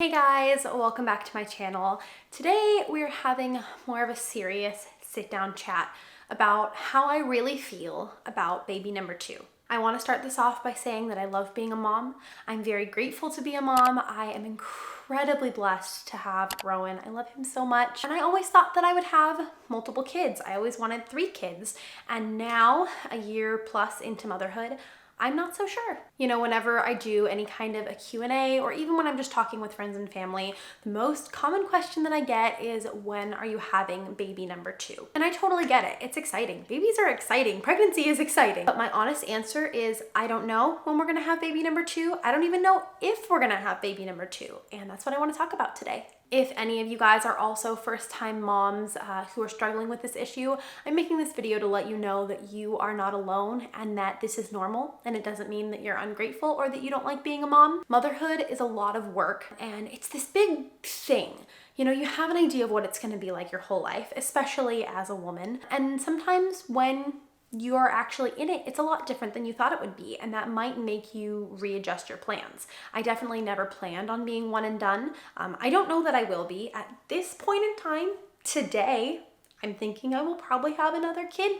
Hey guys, welcome back to my channel. Today we're having more of a serious sit-down chat about how I really feel about baby number 2. I want to start this off by saying that I love being a mom. I'm very grateful to be a mom. I am incredibly blessed to have Rowan. I love him so much. And I always thought that I would have multiple kids. I always wanted 3 kids. And now, a year plus into motherhood, I'm not so sure. You know, whenever I do any kind of a Q&A or even when I'm just talking with friends and family, the most common question that I get is, when are you having baby number 2? And I totally get it. It's exciting. Babies are exciting. Pregnancy is exciting. But my honest answer is, I don't know when we're gonna have baby number 2. I don't even know if we're gonna have baby number 2. And that's what I wanna talk about today. If any of you guys are also first-time moms who are struggling with this issue, I'm making this video to let you know that you are not alone and that this is normal, and it doesn't mean that you're ungrateful or that you don't like being a mom. Motherhood is a lot of work, and it's this big thing. You know, you have an idea of what it's going to be like your whole life, especially as a woman, and sometimes when you are actually in it, it's a lot different than you thought it would be, and that might make you readjust your plans. I definitely never planned on being one and done. I don't know that I will be. At this point in time, today, I'm thinking I will probably have another kid,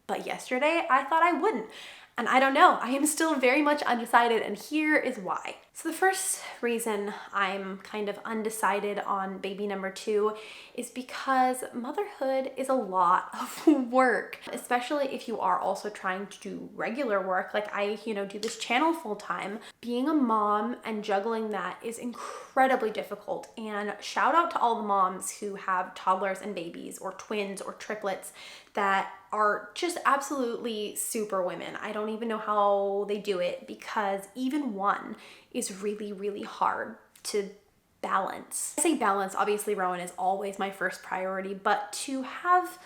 but yesterday I thought I wouldn't. And I don't know, I am still very much undecided, and here is why. So the first reason I'm kind of undecided on baby number 2 is because motherhood is a lot of work, especially if you are also trying to do regular work. Like I, do this channel full time. Being a mom and juggling that is incredibly difficult. And shout out to all the moms who have toddlers and babies or twins or triplets that are just absolutely super women. I don't even know how they do it, because even one is really, really hard to balance. I say balance, obviously Rowan is always my first priority, but to have,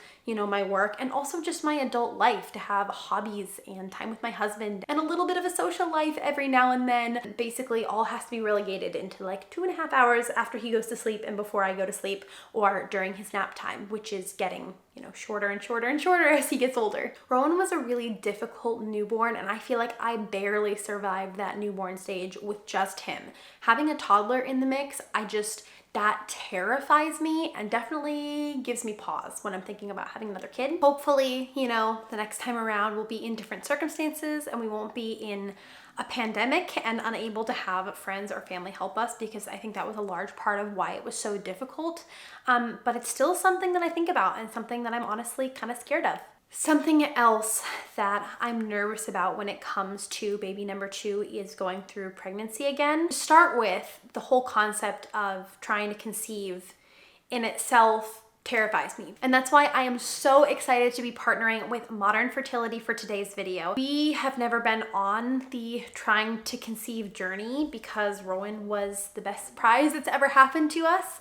my work and also just my adult life, to have hobbies and time with my husband and a little bit of a social life every now and then, basically all has to be relegated into like 2.5 hours after he goes to sleep and before I go to sleep, or during his nap time, which is getting shorter and shorter and shorter as he gets older. Rowan was a really difficult newborn, and I feel like I barely survived that newborn stage with just him. Having a toddler in the mix, that terrifies me and definitely gives me pause when I'm thinking about having another kid. Hopefully, the next time around we'll be in different circumstances and we won't be in a pandemic and unable to have friends or family help us, because I think that was a large part of why it was so difficult. But it's still something that I think about and something that I'm honestly kind of scared of. Something else that I'm nervous about when it comes to baby number 2 is going through pregnancy again. To start with, the whole concept of trying to conceive in itself terrifies me. And that's why I am so excited to be partnering with Modern Fertility for today's video. We have never been on the trying to conceive journey because Rowan was the best surprise that's ever happened to us.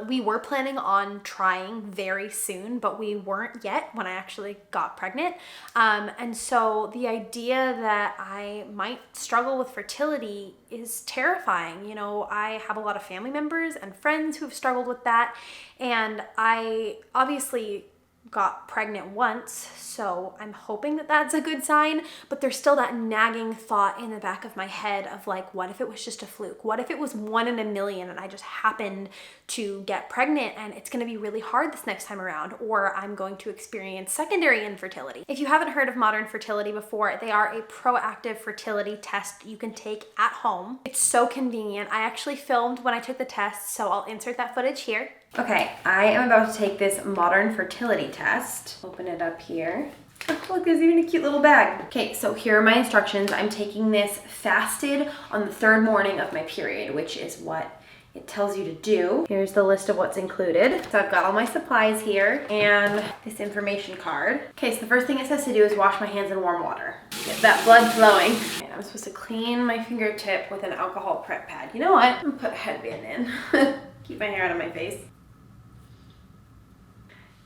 We were planning on trying very soon, but we weren't yet when I actually got pregnant. And so the idea that I might struggle with fertility is terrifying. I have a lot of family members and friends who have struggled with that, and I obviously got pregnant once, so I'm hoping that that's a good sign, but there's still that nagging thought in the back of my head of like, what if it was just a fluke? What if it was 1 in a million and I just happened to get pregnant and it's gonna be really hard this next time around, or I'm going to experience secondary infertility? If you haven't heard of Modern Fertility before, they are a proactive fertility test you can take at home. It's so convenient. I actually filmed when I took the test, so I'll insert that footage here. Okay, I am about to take this Modern Fertility test. Open it up here. Oh, look, there's even a cute little bag. Okay, so here are my instructions. I'm taking this fasted on the 3rd morning of my period, which is what it tells you to do. Here's the list of what's included. So I've got all my supplies here and this information card. Okay, so the first thing it says to do is wash my hands in warm water. Get that blood flowing. Okay, I'm supposed to clean my fingertip with an alcohol prep pad. You know what? I'm gonna put a headband in. Keep my hair out of my face.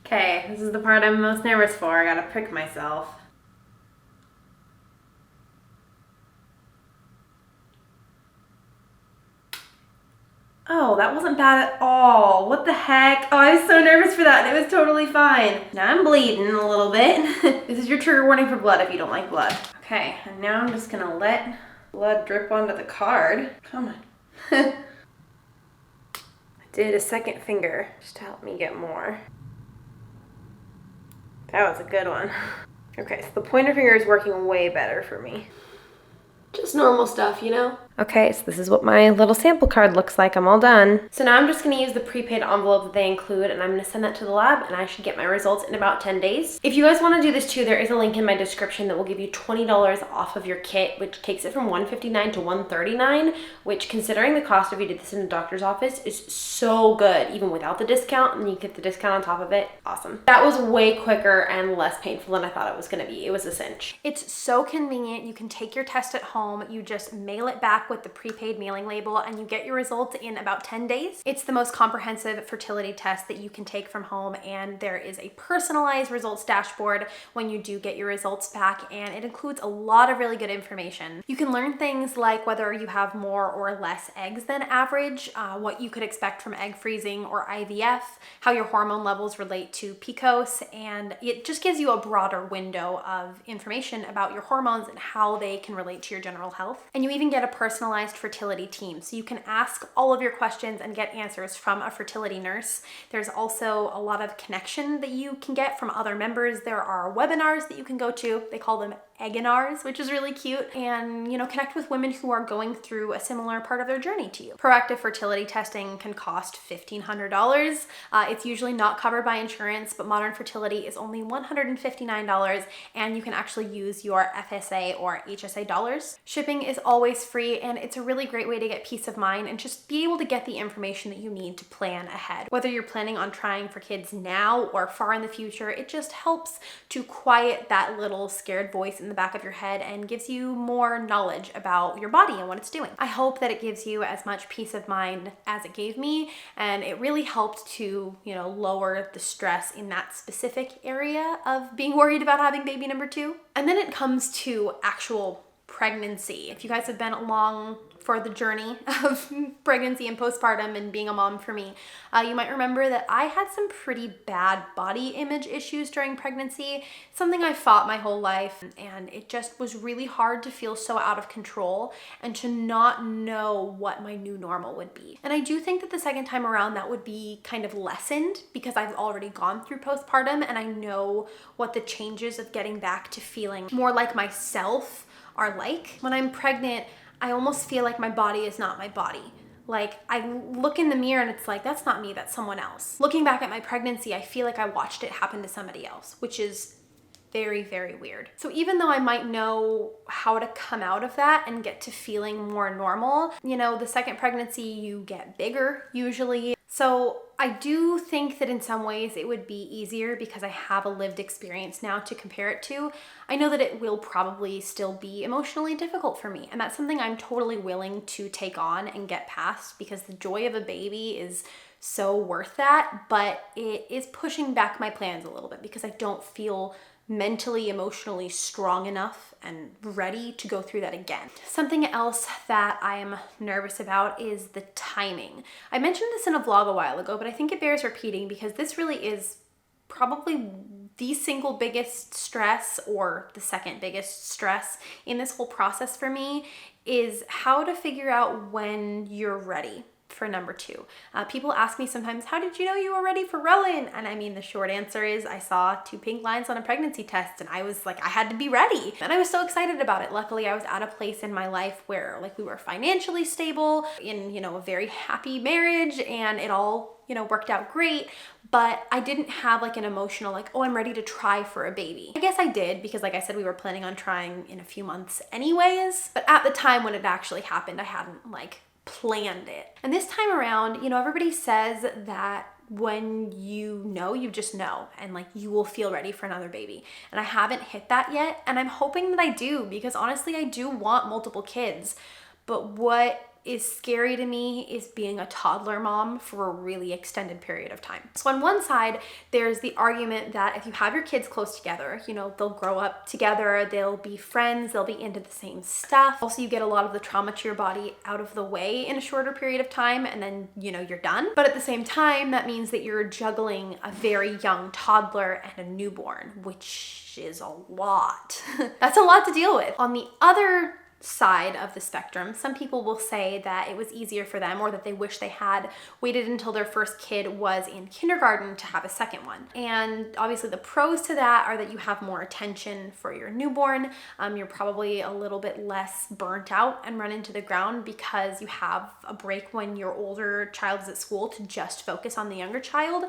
Okay, this is the part I'm most nervous for. I gotta prick myself. Oh, that wasn't bad at all. What the heck? Oh, I was so nervous for that, and it was totally fine. Now I'm bleeding a little bit. This is your trigger warning for blood if you don't like blood. Okay, and now I'm just gonna let blood drip onto the card. Come on. did a second finger just to help me get more. That was a good one. Okay, so the pointer finger is working way better for me. Just normal stuff, you know? Okay, so this is what my little sample card looks like. I'm all done. So now I'm just gonna use the prepaid envelope that they include, and I'm gonna send that to the lab, and I should get my results in about 10 days. If you guys wanna do this too, there is a link in my description that will give you $20 off of your kit, which takes it from $159 to $139, which, considering the cost if you did this in a doctor's office, is so good, even without the discount, and you get the discount on top of it. Awesome. That was way quicker and less painful than I thought it was gonna be. It was a cinch. It's so convenient. You can take your test at home. You just mail it back with the prepaid mailing label, and you get your results in about 10 days. It's the most comprehensive fertility test that you can take from home, and there is a personalized results dashboard when you do get your results back, and it includes a lot of really good information. You can learn things like whether you have more or less eggs than average, what you could expect from egg freezing or IVF, how your hormone levels relate to PCOS, and it just gives you a broader window of information about your hormones and how they can relate to your general health. And you even get a personalized fertility team, so you can ask all of your questions and get answers from a fertility nurse. There's also a lot of connection that you can get from other members. There are webinars that you can go to. They call them Egginars, which is really cute, and connect with women who are going through a similar part of their journey to you. Proactive fertility testing can cost $1,500. It's usually not covered by insurance, but modern fertility is only $159, and you can actually use your FSA or HSA dollars. Shipping is always free, and it's a really great way to get peace of mind and just be able to get the information that you need to plan ahead. Whether you're planning on trying for kids now or far in the future, it just helps to quiet that little scared voice in the back of your head and gives you more knowledge about your body and what it's doing. I hope that it gives you as much peace of mind as it gave me, and it really helped to, lower the stress in that specific area of being worried about having baby number 2. And then it comes to actual pregnancy. If you guys have been along for the journey of pregnancy and postpartum and being a mom for me, you might remember that I had some pretty bad body image issues during pregnancy, something I fought my whole life, and it just was really hard to feel so out of control and to not know what my new normal would be. And I do think that the second time around that would be kind of lessened because I've already gone through postpartum and I know what the changes of getting back to feeling more like myself are like. When I'm pregnant, I almost feel like my body is not my body. Like, I look in the mirror and it's like, that's not me, that's someone else. Looking back at my pregnancy, I feel like I watched it happen to somebody else, which is very, very weird. So even though I might know how to come out of that and get to feeling more normal, the second pregnancy, you get bigger usually. So I do think that in some ways it would be easier because I have a lived experience now to compare it to. I know that it will probably still be emotionally difficult for me, and that's something I'm totally willing to take on and get past because the joy of a baby is so worth that, but it is pushing back my plans a little bit because I don't feel mentally, emotionally strong enough and ready to go through that again. Something else that I am nervous about is the timing. I mentioned this in a vlog a while ago, but I think it bears repeating because this really is probably the single biggest stress, or the second biggest stress in this whole process for me, is how to figure out when you're ready for number 2. People ask me sometimes, how did you know you were ready for Rowan? And I mean, the short answer is I saw 2 pink lines on a pregnancy test and I was like, I had to be ready. And I was so excited about it. Luckily, I was at a place in my life where we were financially stable, in, a very happy marriage, and it all, worked out great. But I didn't have an emotional, oh, I'm ready to try for a baby. I guess I did because, like I said, we were planning on trying in a few months anyways. But at the time when it actually happened, I hadn't planned it. And this time around, everybody says that when you just know, and you will feel ready for another baby. And I haven't hit that yet, and I'm hoping that I do because honestly, I do want multiple kids. But what is scary to me is being a toddler mom for a really extended period of time. So on one side, there's the argument that if you have your kids close together, they'll grow up together, they'll be friends, they'll be into the same stuff. Also, you get a lot of the trauma to your body out of the way in a shorter period of time, and then, you're done. But at the same time, that means that you're juggling a very young toddler and a newborn, which is a lot. That's a lot to deal with. On the other side of the spectrum. Some people will say that it was easier for them, or that they wish they had waited until their first kid was in kindergarten to have a second one. And obviously the pros to that are that you have more attention for your newborn. You're probably a little bit less burnt out and run into the ground because you have a break when your older child is at school to just focus on the younger child.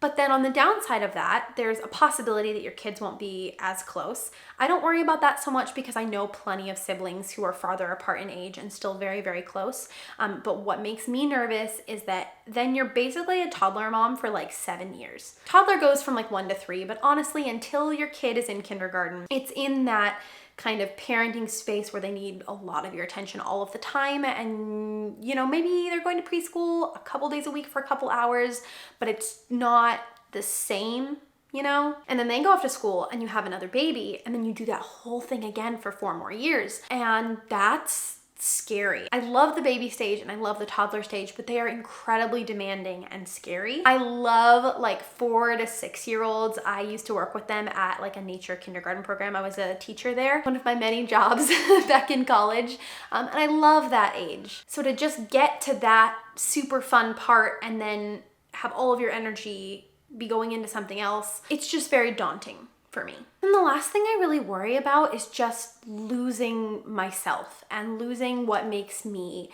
But then on the downside of that, there's a possibility that your kids won't be as close. I don't worry about that so much because I know plenty of siblings who are farther apart in age and still very, very close. But what makes me nervous is that then you're basically a toddler mom for like 7 years. Toddler goes from like 1 to 3, but honestly, until your kid is in kindergarten, it's in that kind of parenting space where they need a lot of your attention all of the time. And, you know, maybe they're going to preschool a couple days a week for a couple hours, but it's not the same, you know? And then they go off to school and you have another baby, and then you do that whole thing again for 4 more years. And that's scary. I love the baby stage and I love the toddler stage, but they are incredibly demanding and scary. I love like 4 to 6 year olds. I used to work with them at like a nature kindergarten program. I was a teacher there, one of my many jobs back in college. And I love that age. So to just get to that super fun part and then have all of your energy be going into something else, it's just very daunting for me. And the last thing I really worry about is just losing myself and losing what makes me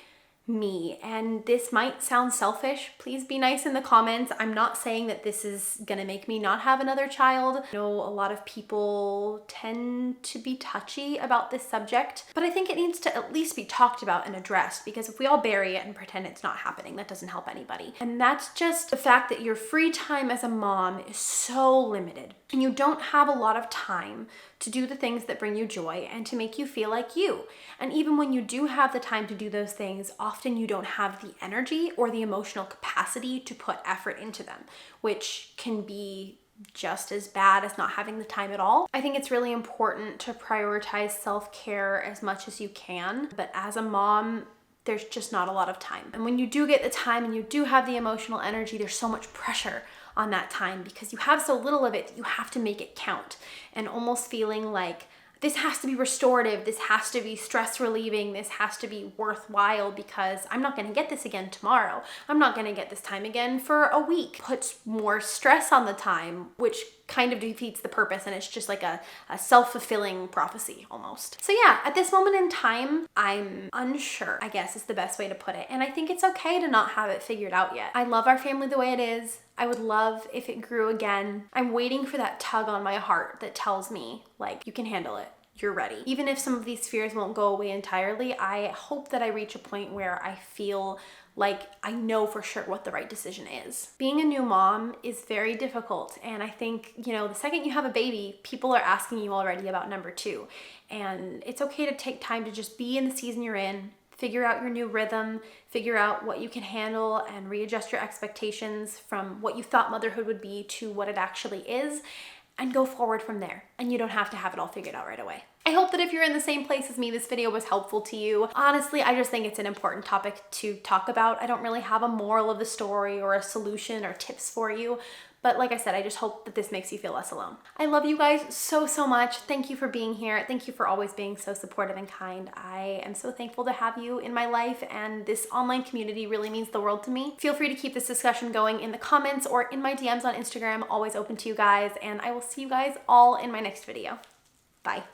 me. And this might sound selfish. Please be nice in the comments. I'm not saying that this is gonna make me not have another child. I know a lot of people tend to be touchy about this subject, but I think it needs to at least be talked about and addressed, because if we all bury it and pretend it's not happening, that doesn't help anybody. And that's just the fact that your free time as a mom is so limited, and you don't have a lot of time to do the things that bring you joy and to make you feel like you. And even when you do have the time to do those things, often you don't have the energy or the emotional capacity to put effort into them, which can be just as bad as not having the time at all. I think it's really important to prioritize self-care as much as you can, but as a mom, there's just not a lot of time. And when you do get the time and you do have the emotional energy, there's so much pressure on that time because you have so little of it that you have to make it count, and almost feeling like this has to be restorative, this has to be stress relieving, this has to be worthwhile because I'm not gonna get this again tomorrow. I'm not gonna get this time again for a week. Puts more stress on the time, which kind of defeats the purpose, and it's just like a self-fulfilling prophecy almost. So yeah, at this moment in time, I'm unsure, I guess is the best way to put it. And I think it's okay to not have it figured out yet. I love our family the way it is. I would love if it grew again. I'm waiting for that tug on my heart that tells me, like, you can handle it. You're ready. Even if some of these fears won't go away entirely, I hope that I reach a point where I feel like I know for sure what the right decision is. Being a new mom is very difficult. And I think, you know, the second you have a baby, people are asking you already about number 2. And it's okay to take time to just be in the season you're in, figure out your new rhythm, figure out what you can handle, and readjust your expectations from what you thought motherhood would be to what it actually is, and go forward from there. And you don't have to have it all figured out right away. I hope that if you're in the same place as me, this video was helpful to you. Honestly, I just think it's an important topic to talk about. I don't really have a moral of the story or a solution or tips for you. But like I said, I just hope that this makes you feel less alone. I love you guys so, so much. Thank you for being here. Thank you for always being so supportive and kind. I am so thankful to have you in my life, and this online community really means the world to me. Feel free to keep this discussion going in the comments or in my DMs on Instagram, always open to you guys, and I will see you guys all in my next video. Bye.